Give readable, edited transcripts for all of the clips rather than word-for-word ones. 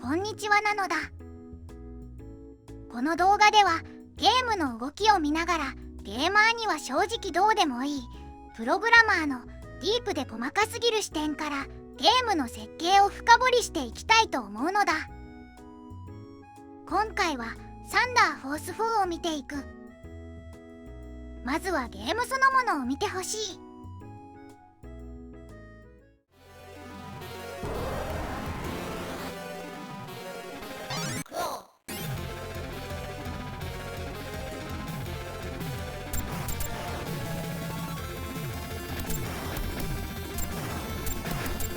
こんにちはなのだ。この動画ではゲームの動きを見ながらゲーマーには正直どうでもいいプログラマーのディープで細かすぎる視点からゲームの設計を深掘りしていきたいと思うのだ。今回はサンダーフォース4を見ていく。まずはゲームそのものを見てほしい。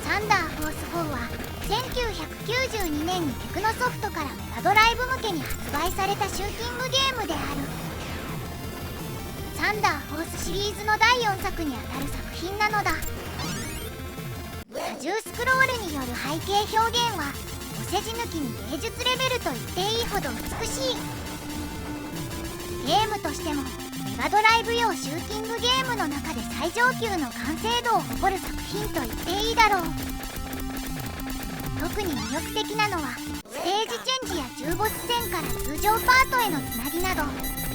サンダーフォース4は1992年にテクノソフトからメガドライブ向けに発売されたシューティングゲームである。サンダーフォースシリーズの第4作にあたる作品なのだ。多重スクロールによる背景表現はお世辞抜きに芸術レベルと言っていいほど美しい。ゲームとしてもメガドライブ用シューティングゲームの中で最上級の完成度を誇る作品と言っていいだろう。特に魅力的なのはステージチェンジや中ボス戦から通常パートへのつなぎなど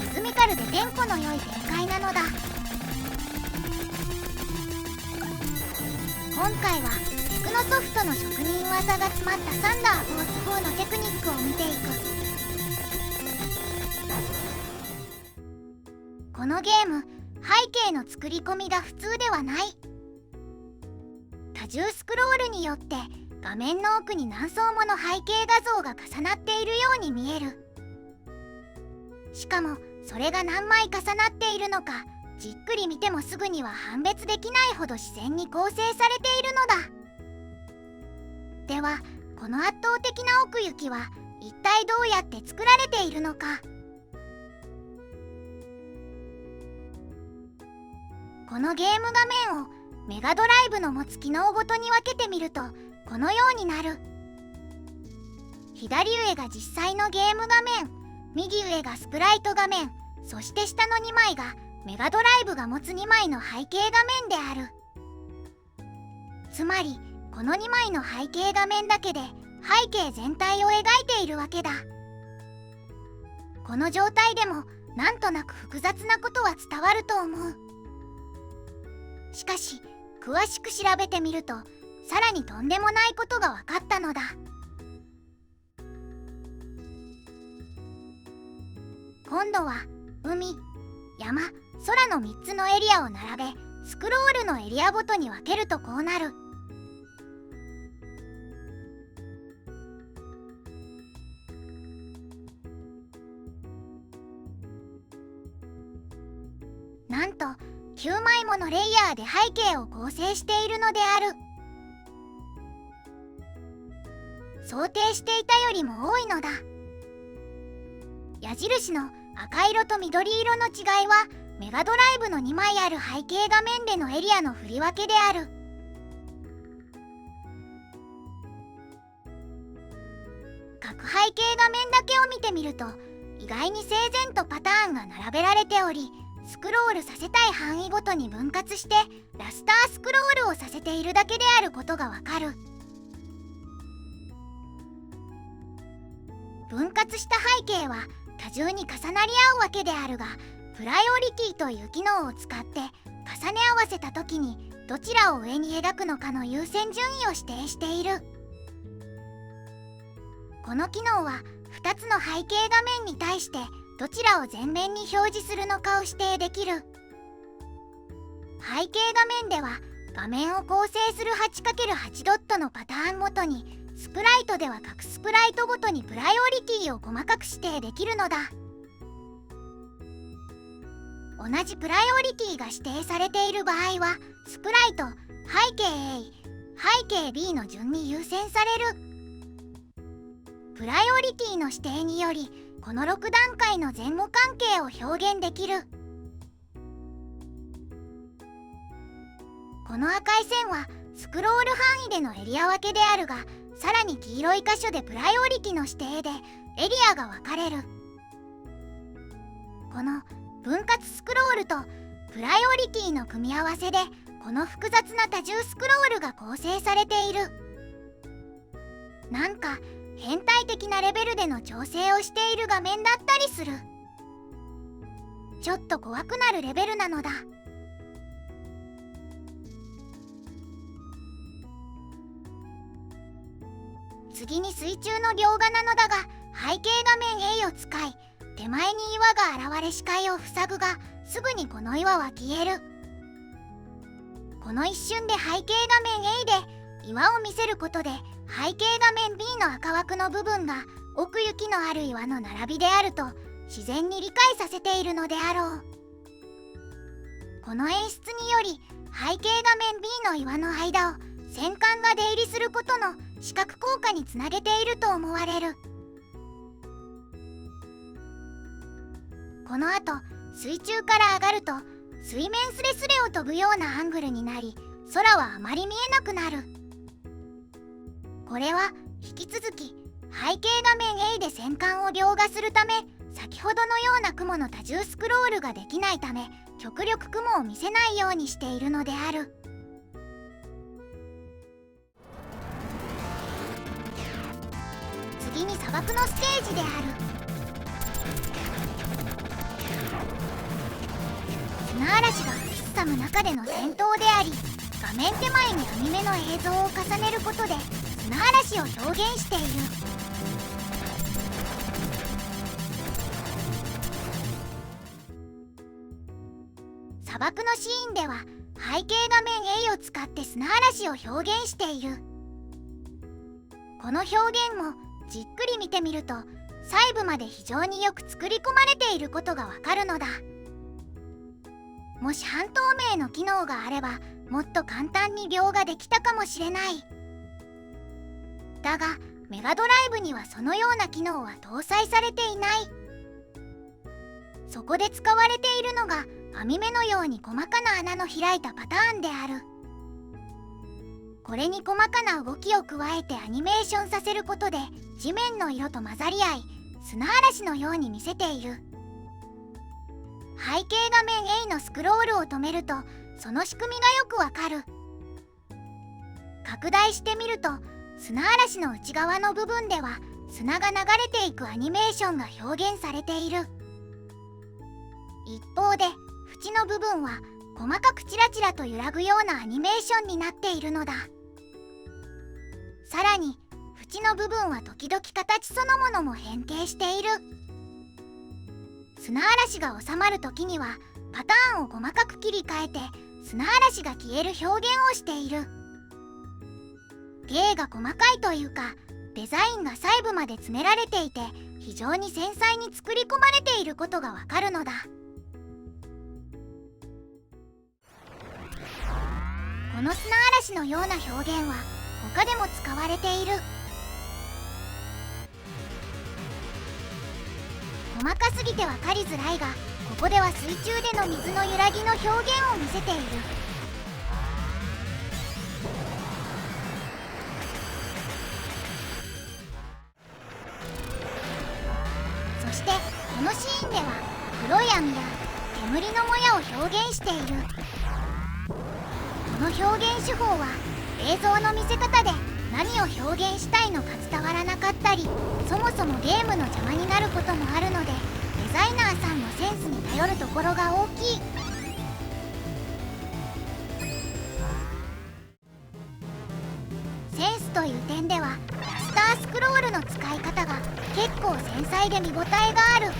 リズミカルでテンポの良い展開なのだ。今回はテクノソフトの職人技が詰まったサンダーフォース4のテクニックを見ていく。このゲーム、背景の作り込みが普通ではない。多重スクロールによって画面の奥に何層もの背景画像が重なっているように見える。しかもそれが何枚重なっているのかじっくり見てもすぐには判別できないほど自然に構成されているのだ。ではこの圧倒的な奥行きは一体どうやって作られているのか。このゲーム画面をメガドライブの持つ機能ごとに分けてみるとこのようになる。左上が実際のゲーム画面、右上がスプライト画面、そして下の2枚がメガドライブが持つ2枚の背景画面である。つまりこの2枚の背景画面だけで背景全体を描いているわけだ。この状態でもなんとなく複雑なことは伝わると思う。しかし詳しく調べてみるとさらにとんでもないことが分かったのだ。今度は海、山、空の3つのエリアを並べスクロールのエリアごとに分けるとこうなる。なんと9枚ものレイヤーで背景を構成しているのである。想定していたよりも多いのだ。矢印の赤色と緑色の違いはメガドライブの2枚ある背景画面でのエリアの振り分けである。各背景画面だけを見てみると意外に整然とパターンが並べられており、スクロールさせたい範囲ごとに分割してラスタースクロールをさせているだけであることがわかる。分割した背景は多重に重なり合うわけであるが、プライオリティという機能を使って重ね合わせた時にどちらを上に描くのかの優先順位を指定している。この機能は2つの背景画面に対してどちらを前面に表示するのかを指定できる。背景画面では画面を構成する 8×8 ドットのパターンごとに、スプライトでは各スプライトごとにプライオリティを細かく指定できるのだ。同じプライオリティが指定されている場合はスプライト、背景 A、背景 B の順に優先される。プライオリティの指定によりこの6段階の前後関係を表現できる。この赤い線はスクロール範囲でのエリア分けであるが、さらに黄色い箇所でプライオリティの指定でエリアが分かれる。この分割スクロールとプライオリティの組み合わせでこの複雑な多重スクロールが構成されている。なんか変態的なレベルでの調整をしている画面だったりする。ちょっと怖くなるレベルなのだ。次に水中の描画なのだが、背景画面 A を使い、手前に岩が現れ視界を塞ぐが、すぐにこの岩は消える。この一瞬で背景画面 A で岩を見せることで、背景画面 B の赤枠の部分が奥行きのある岩の並びであると自然に理解させているのであろう。この演出により背景画面 B の岩の間を戦艦が出入りすることの視覚効果につなげていると思われる。この後水中から上がると水面スレスレを飛ぶようなアングルになり、空はあまり見えなくなる。これは引き続き背景画面 A で戦艦を描画するため、先ほどのような雲の多重スクロールができないため、極力雲を見せないようにしているのである。次に砂漠のステージである。砂嵐が吹きすさむ中での戦闘であり、画面手前に網目の映像を重ねることで砂嵐を表現している。砂漠のシーンでは背景画面 A を使って砂嵐を表現している。この表現もじっくり見てみると細部まで非常によく作り込まれていることがわかるのだ。もし半透明の機能があればもっと簡単に描画できたかもしれない。だがメガドライブにはそのような機能は搭載されていない。そこで使われているのが網目のように細かな穴の開いたパターンである。これに細かな動きを加えてアニメーションさせることで地面の色と混ざり合い砂嵐のように見せている。背景画面 A のスクロールを止めるとその仕組みがよくわかる。拡大してみると砂嵐の内側の部分では砂が流れていくアニメーションが表現されている。一方で縁の部分は細かくチラチラと揺らぐようなアニメーションになっているのだ。さらに縁の部分は時々形そのものも変形している。砂嵐が収まる時にはパターンを細かく切り替えて砂嵐が消える表現をしている。芸が細かいというかデザインが細部まで詰められていて非常に繊細に作り込まれていることがわかるのだ。この砂嵐のような表現は他でも使われている。細かすぎて分かりづらいが、ここでは水中での水の揺らぎの表現を見せている。そしてこのシーンでは黒い網や煙のもやを表現している。この表現手法は映像の見せ方で何を表現したいのか伝わらなかったり、そもそもゲームの邪魔になることもあるので、デザイナーさんのセンスに頼るところが大きい。センスという点ではラスタースクロールの使い方が結構繊細で見応えがある。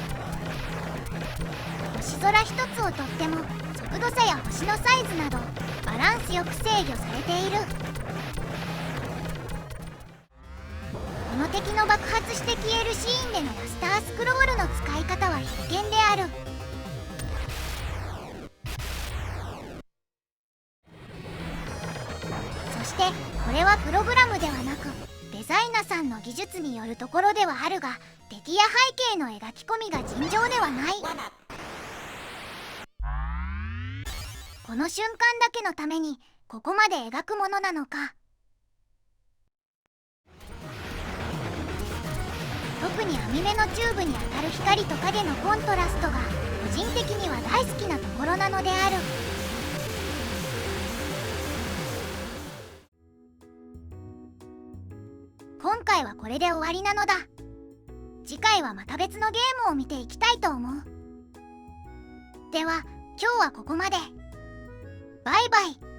星空一つをとっても速度差や星のサイズなどバランスよく制御されている。この敵の爆発して消えるシーンでのラスタースクロールの使い方は必見である。そしてこれはプログラムではなくデザイナーさんの技術によるところではあるが、敵や背景の描き込みが尋常ではない。この瞬間だけのためにここまで描くものなのか。特に網目のチューブに当たる光と影のコントラストが個人的には大好きなところなのである。今回はこれで終わりなのだ。次回はまた別のゲームを見ていきたいと思う。では今日はここまで。バイバイ。